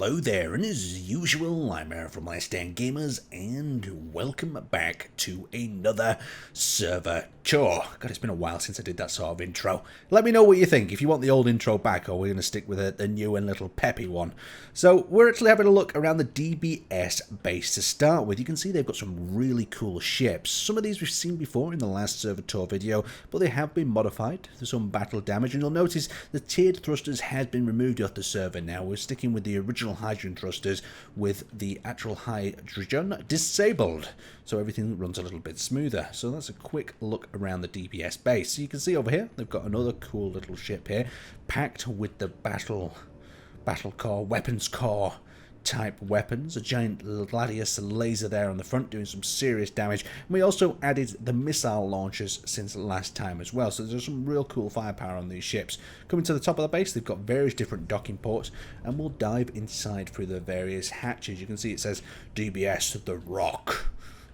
Hello there, and as usual, I'm Aaron from Last Stand Gamers, and welcome back to another server tour. God, it's been a while since I did that sort of intro. Let me know what you think, if you want the old intro back, or we're going to stick with the new and little peppy one. So, we're actually having a look around the DPS base to start with. You can see they've got some really cool ships. Some of these we've seen before in the last server tour video, but they have been modified for some battle damage, and you'll notice the tiered thrusters has been removed off the server now. We're sticking with the original hydrogen thrusters with the actual hydrogen disabled, so everything runs a little bit smoother. So that's a quick look around the DPS base. So you can see over here they've got another cool little ship here packed with the battle core, weapons core type weapons, a giant gladius laser there on the front doing some serious damage, and we also added the missile launchers since last time as well, so there's some real cool firepower on these ships. Coming to the top of the base, they've got various different docking ports, and we'll dive inside through the various hatches. You can see it says DBS The Rock.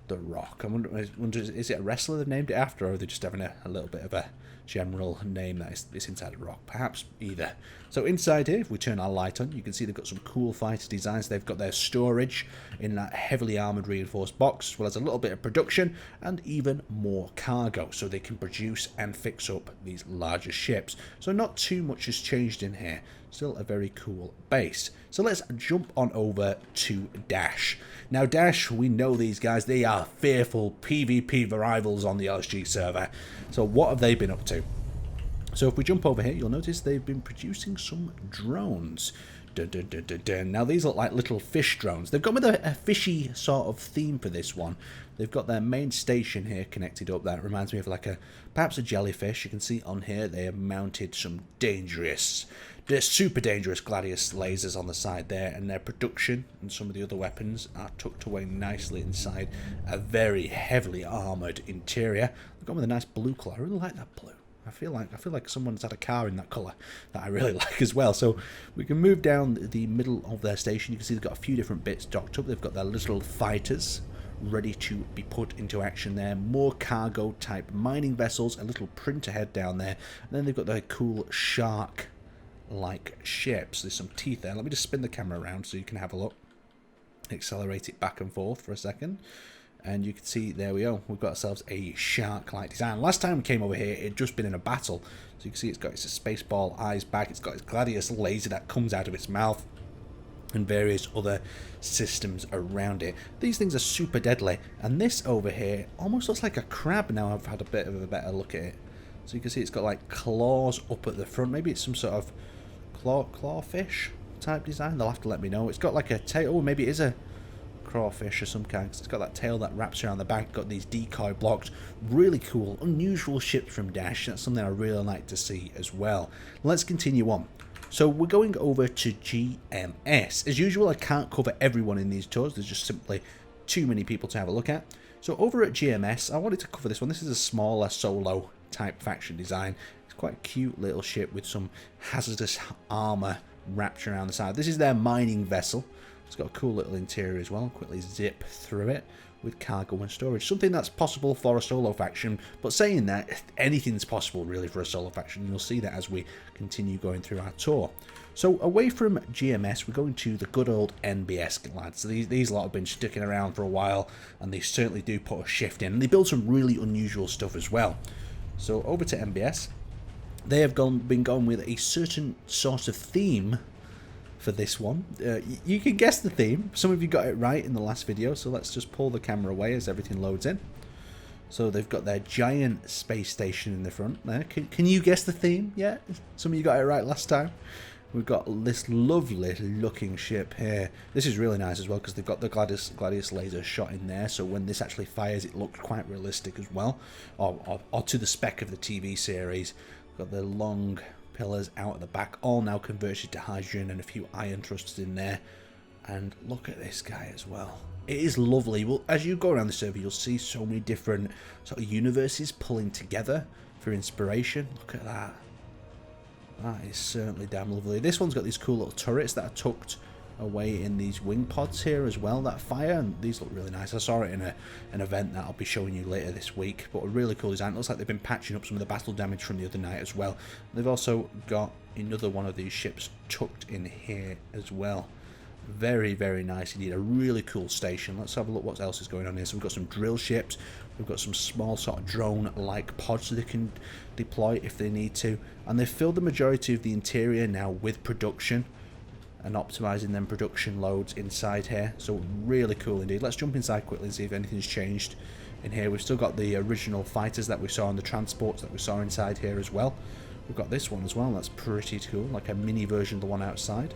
The Rock. I wonder is it a wrestler they've named it after, or are they just having a little bit of a general name that is inside a rock? Perhaps either. So inside here, if we turn our light on, you can see they've got some cool fighter designs. They've got their storage in that heavily armoured reinforced box, as well as a little bit of production and even more cargo, so they can produce and fix up these larger ships. So not too much has changed in here. Still a very cool base. So let's jump on over to Dash. Now Dash, we know these guys, they are fearful PvP Arrivals on the LSG server. So what have they been up to? So if we jump over here, you'll notice they've been producing some drones. Dun, dun, dun, dun, dun. Now these look like little fish drones. They've gone with a fishy sort of theme for this one. They've got their main station here connected up. That reminds me of like perhaps a jellyfish. You can see on here they have mounted some they're super dangerous gladius lasers on the side there, and their production and some of the other weapons are tucked away nicely inside a very heavily armoured interior. They've gone with a nice blue colour. I really like that blue. I feel like someone's had a car in that colour that I really like as well. So we can move down the middle of their station. You can see they've got a few different bits docked up. They've got their little fighters ready to be put into action there. More cargo type mining vessels, a little printer head down there. And then they've got their cool shark-like ships. There's some teeth there. Let me just spin the camera around so you can have a look. Accelerate it back and forth for a second. And you can see, there we go, we've got ourselves a shark-like design. Last time we came over here, it had just been in a battle. So you can see it's got its spaceball eyes back, it's got its gladius laser that comes out of its mouth, and various other systems around it. These things are super deadly. And this over here almost looks like a crab now I've had a bit of a better look at it. So you can see it's got like claws up at the front. Maybe it's some sort of clawfish type design. They'll have to let me know. It's got like a tail. Oh, maybe it is a crawfish or some kind, because it's got that tail that wraps around the back, got these decoy blocks. Really cool, unusual ships from Dash. That's something I really like to see as well. Let's continue on. So we're going over to GMS. As usual, I can't cover everyone in these tours. There's just simply too many people to have a look at. So over at GMS, I wanted to cover this one. This is a smaller solo type faction design. It's quite a cute little ship with some hazardous armor wrapped around the side. This is their mining vessel. It's got a cool little interior as well. I'll quickly zip through it with cargo and storage. Something that's possible for a solo faction, but saying that, anything's possible really for a solo faction. You'll see that as we continue going through our tour. So away from GMS, we're going to the good old NBS Glad. So these lot have been sticking around for a while, and they certainly do put a shift in. And they build some really unusual stuff as well. So over to NBS, they have been going with a certain sort of theme for this one. You can guess the theme. Some of you got it right in the last video, so let's just pull the camera away as everything loads in. So they've got their giant space station in the front there. Can you guess the theme? Yeah, some of you got it right last time. We've got this lovely looking ship here. This is really nice as well, because they've got the gladius laser shot in there, so when this actually fires it looks quite realistic as well, or to the spec of the TV series. Got the long pillars out at the back, all now converted to hydrogen, and a few iron thrusters in there. And look at this guy as well. It is lovely. Well, as you go around the server, you'll see so many different sort of universes pulling together for inspiration. Look at that. That is certainly damn lovely. This one's got these cool little turrets that are tucked away in these wing pods here as well that fire, and these look really nice. I saw it in an event that I'll be showing you later this week, but a really cool design. It looks like they've been patching up some of the battle damage from the other night as well. They've also got another one of these ships tucked in here as well. Very, very nice indeed. A really cool station. Let's have a look what else is going on here. So we've got some drill ships. We've got some small sort of drone-like pods so they can deploy if they need to. And they've filled the majority of the interior now with production and optimizing them production loads inside here. So really cool indeed. Let's jump inside quickly and see if anything's changed in here. We've still got the original fighters that we saw and the transports that we saw inside here as well. We've got this one as well. That's pretty cool. Like a mini version of the one outside.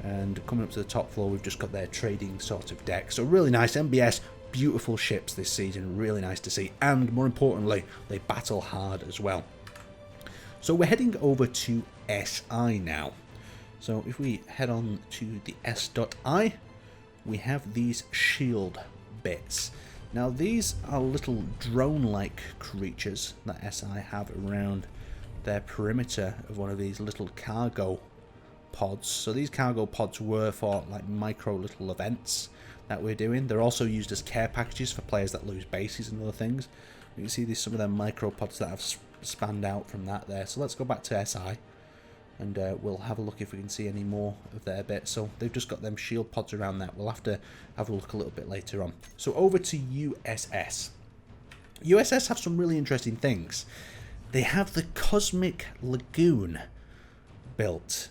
And coming up to the top floor, we've just got their trading sort of deck. So really nice. NBS, beautiful ships this season. Really nice to see. And more importantly, they battle hard as well. So we're heading over to SI now. So if we head on to the S.I, we have these shield bits. Now these are little drone-like creatures that SI have around their perimeter of one of these little cargo pods. So these cargo pods were for like micro little events that we're doing. They're also used as care packages for players that lose bases and other things. You can see these some of them micro pods that have spanned out from that there. So let's go back to SI and we'll have a look if we can see any more of their bits. So they've just got them shield pods around that. We'll have to have a look a little bit later on. So over to USS. USS have some really interesting things. They have the Cosmic Lagoon built.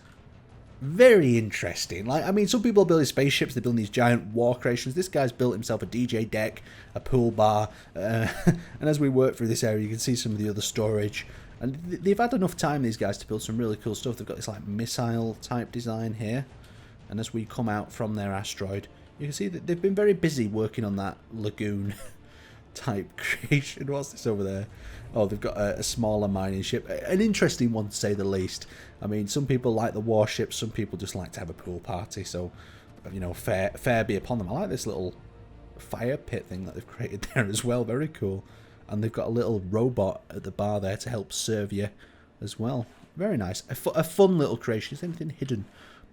Very interesting. Like, I mean, some people are building spaceships, they're building these giant war creations. This guy's built himself a DJ deck, a pool bar, and as we work through this area, you can see some of the other storage. And they've had enough time, these guys, to build some really cool stuff. They've got this, like, missile-type design here. And as we come out from their asteroid, you can see that they've been very busy working on that lagoon type creation. What's this over there? Oh, they've got a smaller mining ship. An interesting one, to say the least. I mean, some people like the warships, some people just like to have a pool party, so, you know, fair be upon them. I like this little fire pit thing that they've created there as well. Very cool. And they've got a little robot at the bar there to help serve you as well. Very nice. A fun little creation. Is there anything hidden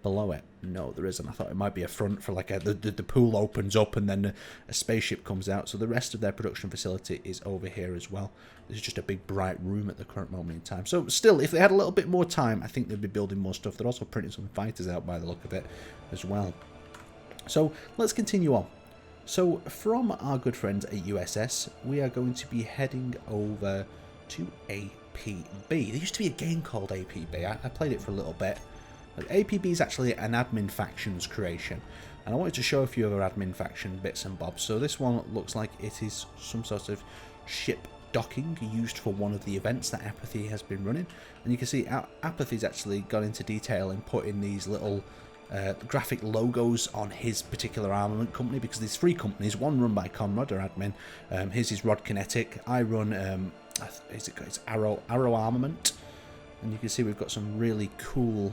below it? No, there isn't. I thought it might be a front for like the pool opens up and then a spaceship comes out. So the rest of their production facility is over here as well. This is just a big bright room at the current moment in time. So still, if they had a little bit more time, I think they'd be building more stuff. They're also printing some fighters out by the look of it as well. So let's continue on. So from our good friends at USS, we are going to be heading over to APB. There used to be a game called APB. I played it for a little bit. APB is actually an admin factions creation, and I wanted to show a few other admin faction bits and bobs. So this one looks like it is some sort of ship docking used for one of the events that Apathy has been running, and you can see Apathy's actually gone into detail in putting these little graphic logos on his particular armament company, because there's 3 companies, one run by Conrad, or admin, his is Rod Kinetic, I run it's Arrow Armament, and you can see we've got some really cool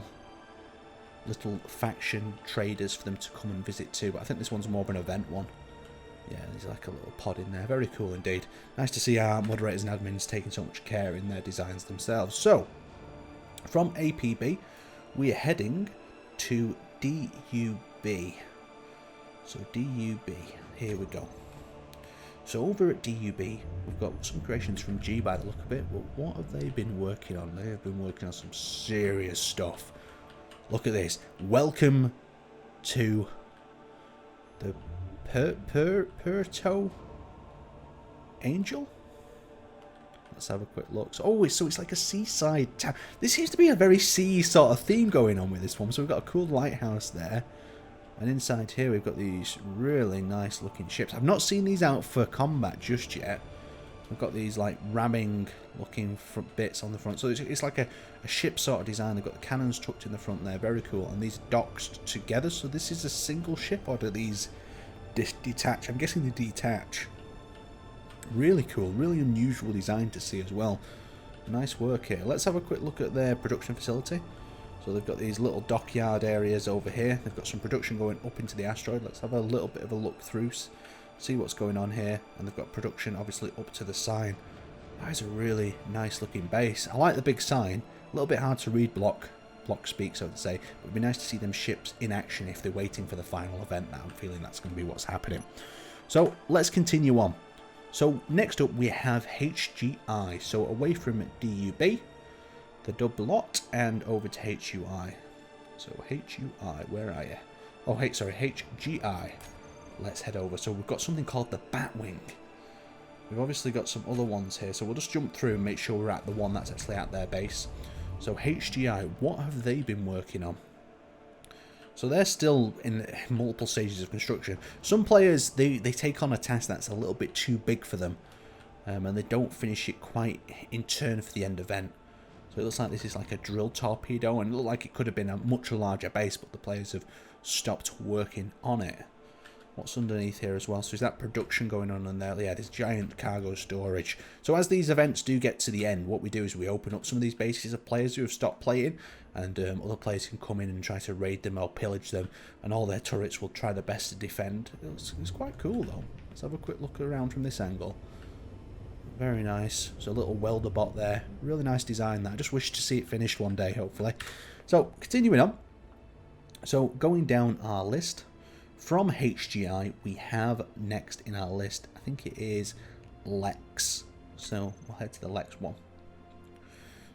little faction traders for them to come and visit too, but I think this one's more of an event one. Yeah, there's like a little pod in there. Very cool indeed. Nice to see our moderators and admins taking so much care in their designs themselves. So, from APB, we are heading to DUB. So DUB, here we go. So over at DUB, we've got some creations from G by the look of it, but what have they been working on? They have been working on some serious stuff. Look at this. Welcome to the Puerto Angel? Let's have a quick look. So it's like a seaside town. There seems to be a very sea sort of theme going on with this one. So we've got a cool lighthouse there. And inside here we've got these really nice looking ships. I've not seen these out for combat just yet. We've got these like ramming looking front bits on the front. So it's like a ship sort of design. They've got the cannons tucked in the front there. Very cool. And these docked together. So this is a single ship, or do these detach? I'm guessing they detach. Really cool. Really unusual design to see as well. Nice work here. Let's have a quick look at their production facility. So they've got these little dockyard areas over here. They've got some production going up into the asteroid. Let's have a little bit of a look through. See what's going on here. And they've got production obviously up to the sign. That is a really nice looking base. I like the big sign. A little bit hard to read block speak, so to say. But it'd be nice to see them ships in action if they're waiting for the final event. Now I'm feeling that's going to be what's happening. So let's continue on. So next up we have HGI. So away from DUB, the dub lot, and over to HUI. So HUI, where are you? Oh, hey, sorry, HGI. Let's head over. So we've got something called the Batwing. We've obviously got some other ones here, so we'll just jump through and make sure we're at the one that's actually at their base. So HGI, what have they been working on? So they're still in multiple stages of construction. Some players, they take on a task that's a little bit too big for them, and they don't finish it quite in turn for the end event. So it looks like this is like a drill torpedo, and it looked like it could have been a much larger base, but the players have stopped working on it. What's underneath here as well? So is that production going on in there? Yeah, this giant cargo storage. So as these events do get to the end, what we do is we open up some of these bases of players who have stopped playing, and other players can come in and try to raid them or pillage them, and all their turrets will try their best to defend. It's quite cool though. Let's have a quick look around from this angle. Very nice. So a little welder bot there. Really nice design that. I just wish to see it finished one day, hopefully. So continuing on. So going down our list. From HGI, we have next in our list, I think it is Lex. So we'll head to the Lex one.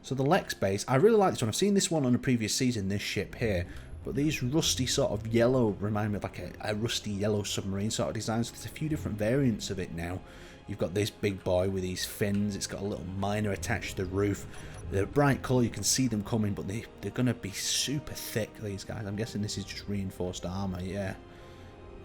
So the Lex Base, I really like this one. I've seen this one on a previous season, this ship here. But these rusty sort of yellow remind me of like a rusty yellow submarine sort of design. So there's a few different variants of it now. You've got this big boy with these fins. It's got a little miner attached to the roof. They're bright colour, you can see them coming, but they're going to be super thick, these guys. I'm guessing this is just reinforced armour, yeah.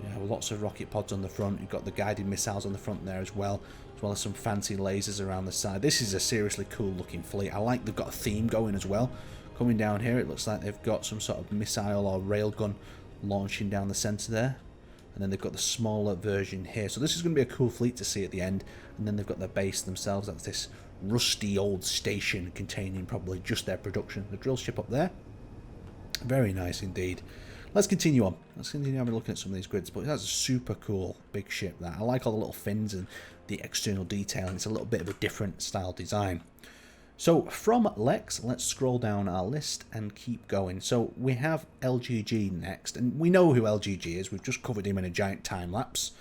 Yeah, with lots of rocket pods on the front. You've got the guided missiles on the front there as well as some fancy lasers around the side. This is a seriously cool looking fleet. I like they've got a theme going as well. Coming down here, it looks like they've got some sort of missile or railgun launching down the centre there. And then they've got the smaller version here. So this is going to be a cool fleet to see at the end. And then they've got their base themselves. That's this rusty old station containing probably just their production. The drill ship up there. Very nice indeed. Let's continue on. Let's continue having a look at some of these grids. But that's a super cool big ship that. I like all the little fins and the external detailing. It's a little bit of a different style design. So from Lex, let's scroll down our list and keep going. So we have LGG next, and we know who LGG is. We've just covered him in a giant time lapse.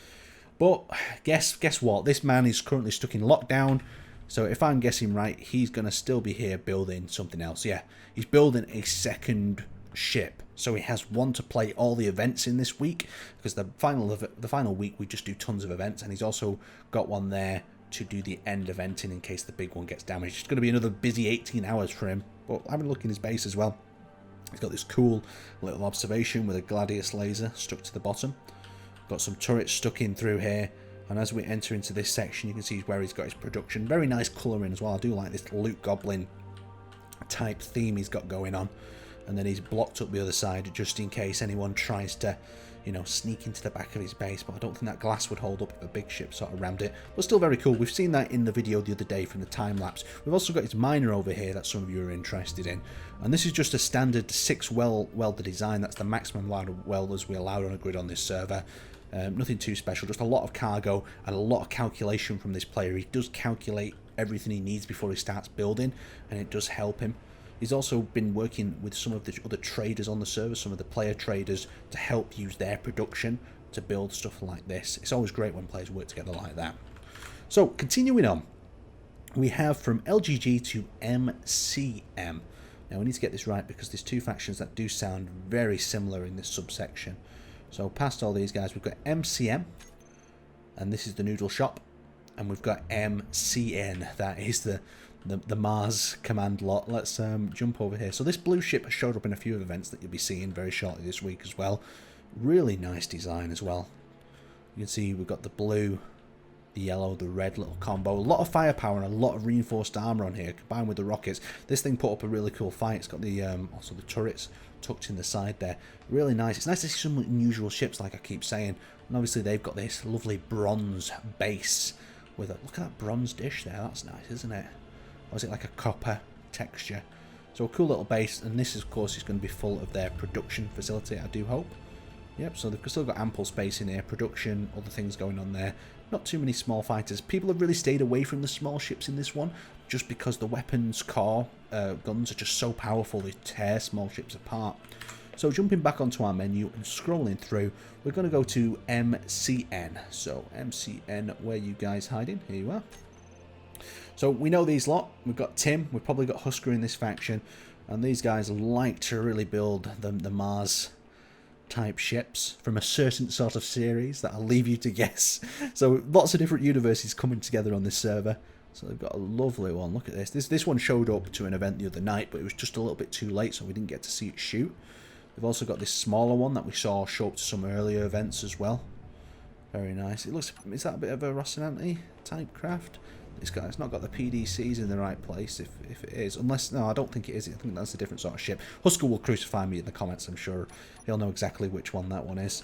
But guess what? This man is currently stuck in lockdown. So if I'm guessing right, he's going to still be here building something else. Yeah, he's building a second ship. So he has one to play all the events in this week, because the final week we just do tons of events, and he's also got one there to do the end eventing in case the big one gets damaged. It's going to be another busy 18 hours for him. But having a look in his base as well, he's got this cool little observation with a Gladius laser stuck to the bottom. Got some turrets stuck in through here, and as we enter into this section, you can see where he's got his production. Very nice colouring as well. I do like this Loot Goblin type theme he's got going on. And then he's blocked up the other side just in case anyone tries to, you know, sneak into the back of his base. But I don't think that glass would hold up if a big ship sort of rammed it. But still very cool. We've seen that in the video the other day from the time lapse. We've also got his miner over here that some of you are interested in. And this is just a standard 6 welder design. That's the maximum amount of welders we allowed on a grid on this server. Nothing too special, just a lot of cargo and a lot of calculation from this player. He does calculate everything he needs before he starts building, and it does help him. He's also been working with some of the other traders on the server, some of the player traders, to help use their production to build stuff like this. It's always great when players work together like that. So, continuing on, we have from LGG to MCM. Now, we need to get this right because there's two factions that do sound very similar in this subsection. So, past all these guys, we've got MCM, and this is the noodle shop, and we've got MCN, that is the Mars command lot. Let's jump over here. So this blue ship has showed up in a few events that you'll be seeing very shortly this week as well. Really nice design as well. You can see we've got the blue, the yellow, the red little combo. A lot of firepower and a lot of reinforced armor on here combined with the rockets. This thing put up a really cool fight. It's got the also the turrets tucked in the side there. Really nice. It's nice to see some unusual ships, like I keep saying. And obviously they've got this lovely bronze base with a, look at that bronze dish there. That's nice, isn't it? Or is it like a copper texture? So a cool little base, and this of course is going to be full of their production facility, I do hope. Yep, so they've still got ample space in here, production, other things going on there. Not too many small fighters. People have really stayed away from the small ships in this one, just because the weapons core guns are just so powerful, they tear small ships apart. So jumping back onto our menu and scrolling through, we're going to go to MCN. So MCN, where are you guys hiding? Here you are. So we know these lot. We've got Tim. We've probably got Husker in this faction. And these guys like to really build the Mars type ships from a certain sort of series that I'll leave you to guess. So lots of different universes coming together on this server. So they've got a lovely one. Look at this. This one showed up to an event the other night, but it was just a little bit too late, so we didn't get to see it shoot. They've also got this smaller one that we saw show up to some earlier events as well. Very nice. It looks, is that a bit of a Rocinante type craft? This guy's not got the PDCs in the right place, if it is. Unless, no, I don't think it is. I think that's a different sort of ship. Husker will crucify me in the comments, I'm sure. He'll know exactly which one that one is.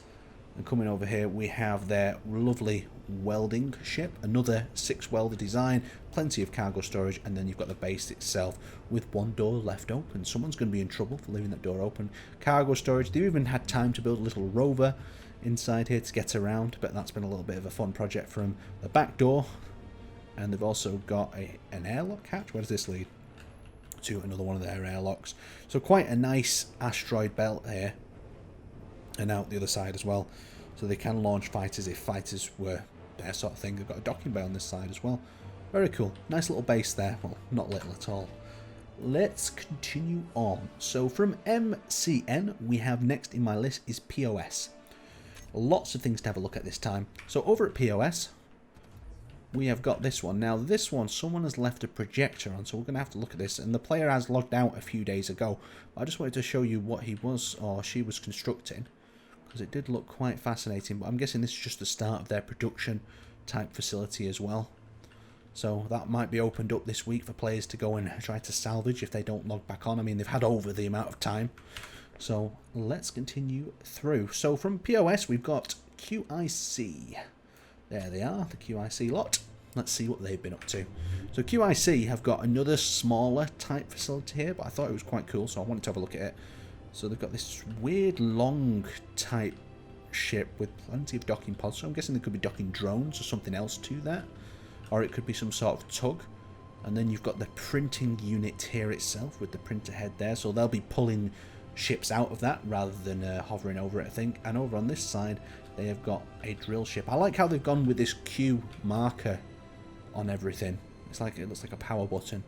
And coming over here, we have their lovely welding ship. Another 6-welder design, plenty of cargo storage, and then you've got the base itself with one door left open. Someone's going to be in trouble for leaving that door open. Cargo storage. They've even had time to build a little rover inside here to get around, but that's been a little bit of a fun project from the back door. And they've also got an airlock hatch. Where does this lead? To another one of their airlocks. So quite a nice asteroid belt here. And out the other side as well. So they can launch fighters if fighters were their sort of thing. They've got a docking bay on this side as well. Very cool. Nice little base there. Well, not little at all. Let's continue on. So from MCN, we have next in my list is POS. Lots of things to have a look at this time. So over at POS, we have got this one. Now this one, someone has left a projector on, so we're going to have to look at this. And the player has logged out a few days ago. I just wanted to show you what he was or she was constructing, because it did look quite fascinating. But I'm guessing this is just the start of their production type facility as well. So that might be opened up this week for players to go and try to salvage if they don't log back on. I mean, they've had over the amount of time. So let's continue through. So from POS, we've got QIC. There they are, the QIC lot. Let's see what they've been up to. So QIC have got another smaller type facility here, but I thought it was quite cool, so I wanted to have a look at it. So they've got this weird long type ship with plenty of docking pods. So I'm guessing they could be docking drones or something else to that. Or it could be some sort of tug. And then you've got the printing unit here itself with the printer head there. So they'll be pulling ships out of that rather than hovering over it, I think. And over on this side, they have got a drill ship. I like how they've gone with this Q marker on everything. It's like, it looks like a power button.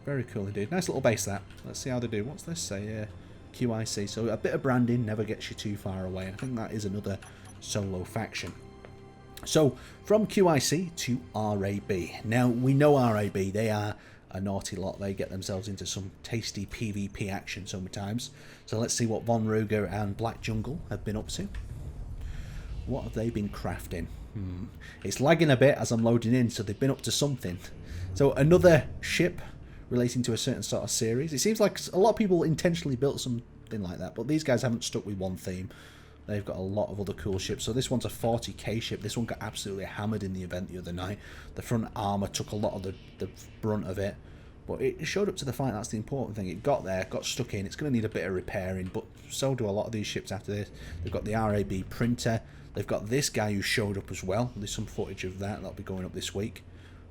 Very cool indeed. Nice little base that. Let's see how they do. What's this say? QIC. So a bit of branding never gets you too far away. I think that is another solo faction. So from QIC to RAB. Now we know RAB. They are a naughty lot. They get themselves into some tasty PvP action sometimes. So let's see what Von Ruger and Black Jungle have been up to. What have they been crafting? It's lagging a bit as I'm loading in, so they've been up to something. So another ship relating to a certain sort of series. It seems like a lot of people intentionally built something like that, but these guys haven't stuck with one theme. They've got a lot of other cool ships. So this one's a 40k ship. This one got absolutely hammered in the event the other night. The front armour took a lot of the brunt of it. But it showed up to the fight. That's the important thing. It got there, got stuck in. It's going to need a bit of repairing, but so do a lot of these ships after this. They've got the RAB printer. They've got this guy who showed up as well. There's some footage of that. That'll be going up this week.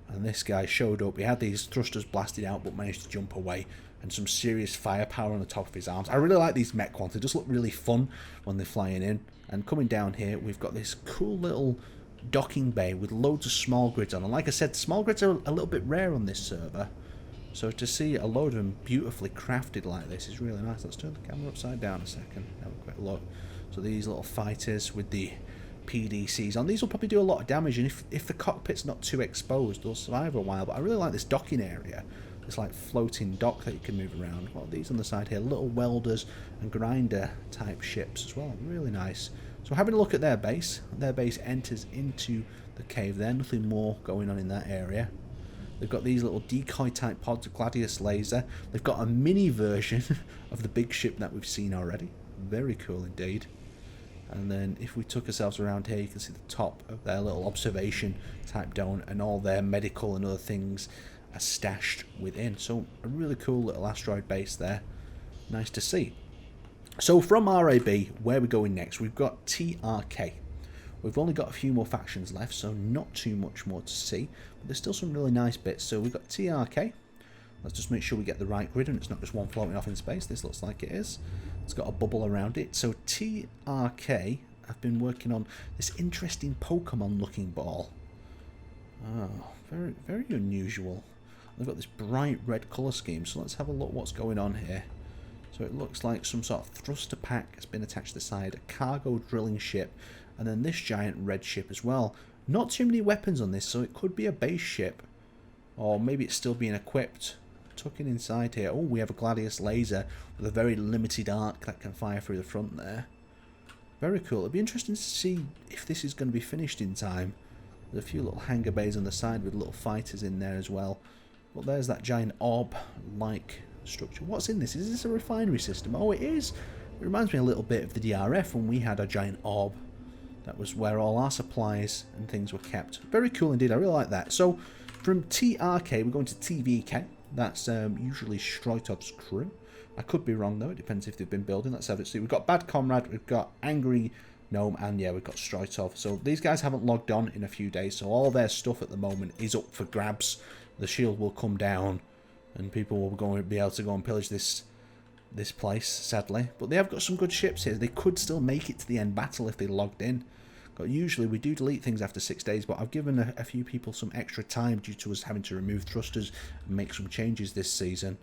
And this guy showed up. He had these thrusters blasted out, but managed to jump away. And some serious firepower on the top of his arms. I really like these mech ones. They just look really fun when they're flying in. And coming down here, we've got this cool little docking bay with loads of small grids on. And like I said, small grids are a little bit rare on this server. So to see a load of them beautifully crafted like this is really nice. Let's turn the camera upside down a second. Have a quick look. So these little fighters with the PDCs on. These will probably do a lot of damage. And if the cockpit's not too exposed, they'll survive a while. But I really like this docking area. It's like floating dock that you can move around. Well, these on the side here, little welders and grinder type ships as well. Really nice. So having a look at their base. Their base enters into the cave there. Nothing more going on in that area. They've got these little decoy type pods of Gladius laser. They've got a mini version of the big ship that we've seen already. Very cool indeed. And then if we took ourselves around here, you can see the top of their little observation type dome and all their medical and other things are stashed within. So a really cool little asteroid base there. Nice to see. So from RAB, where are we going next? We've got TRK. We've only got a few more factions left, so not too much more to see. But there's still some really nice bits. So we've got TRK. Let's just make sure we get the right grid and it's not just one floating off in space. This looks like it is. It's got a bubble around it. So TRK have been working on this interesting Pokemon looking ball. Oh, very, very unusual. They've got this bright red colour scheme, so let's have a look what's going on here. So it looks like some sort of thruster pack has been attached to the side, a cargo drilling ship, and then this giant red ship as well. Not too many weapons on this, so it could be a base ship. Or maybe it's still being equipped. Tucking inside here. Oh, we have a Gladius laser with a very limited arc that can fire through the front there. Very cool. It'll be interesting to see if this is going to be finished in time. There's a few little hangar bays on the side with little fighters in there as well. But there's that giant orb-like structure. What's in this? Is this a refinery system? Oh, it is. It reminds me a little bit of the DRF when we had a giant orb. That was where all our supplies and things were kept. Very cool indeed. I really like that. So, from TRK, we're going to TVK. That's usually Stroitov's crew. I could be wrong, though. It depends if they've been building. Let's have it see. We've got Bad Comrade, we've got Angry Gnome, and yeah, we've got Stroitov. So these guys haven't logged on in a few days, so all their stuff at the moment is up for grabs. The shield will come down, and people will be able to go and pillage this place, sadly. But they have got some good ships here. They could still make it to the end battle if they logged in. Usually we do delete things after 6 days, but I've given a few people some extra time due to us having to remove thrusters and make some changes this season.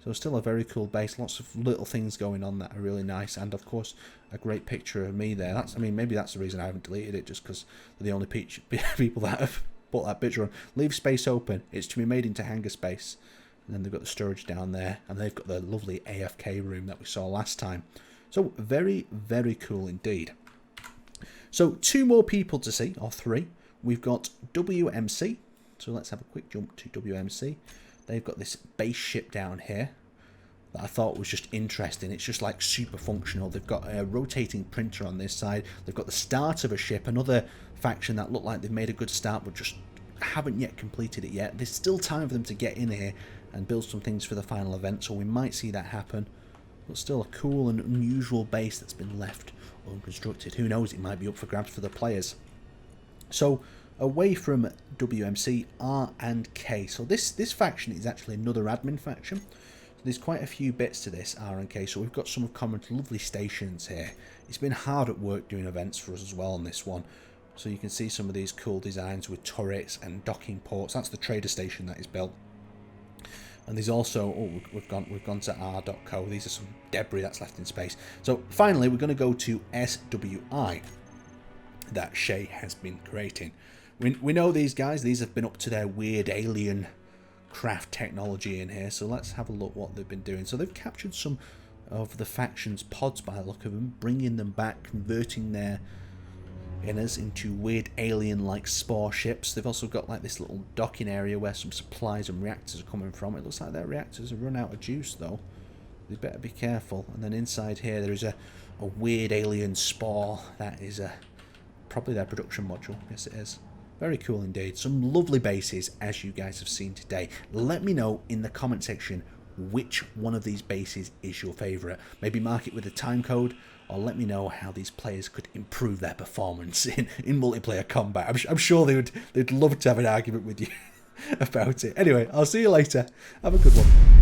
So still a very cool base, lots of little things going on that are really nice, and of course a great picture of me there. I mean, maybe that's the reason I haven't deleted it, just because they're the only people that have put that picture on. Leave space open, it's to be made into hangar space. And then they've got the storage down there, and they've got the lovely AFK room that we saw last time. So very, very cool indeed. So 2 more people to see, or 3. We've got WMC. So let's have a quick jump to WMC. They've got this base ship down here that I thought was just interesting. It's just like super functional. They've got a rotating printer on this side. They've got the start of a ship, another faction that looked like they've made a good start but just haven't yet completed it yet. There's still time for them to get in here and build some things for the final event, so we might see that happen. But still a cool and unusual base that's been left unconstructed. Who knows, it might be up for grabs for the players. So away from WMC, R and K. So this faction is actually another admin faction. So there's quite a few bits to this R and K. So we've got some of Common's lovely stations here. It's been hard at work doing events for us as well on this one. So you can see some of these cool designs with turrets and docking ports. That's the trader station that is built. And there's also, oh, we've gone to R.co. These are some debris that's left in space. So finally, we're going to go to SWI that Shay has been creating. We know these guys. These have been up to their weird alien craft technology in here. So let's have a look what they've been doing. So they've captured some of the faction's pods by the look of them, bringing them back, converting their inners into weird alien-like spore ships. They've also got like this little docking area where some supplies and reactors are coming from. It looks like their reactors have run out of juice though. They better be careful. And then inside here there is a weird alien spore. That is probably their production module. Yes, it is. Very cool indeed. Some lovely bases as you guys have seen today. Let me know in the comment section which one of these bases is your favourite. Maybe mark it with a time code, or let me know how these players could improve their performance in multiplayer combat. I'm sure they'd love to have an argument with you about it. Anyway, I'll see you later. Have a good one.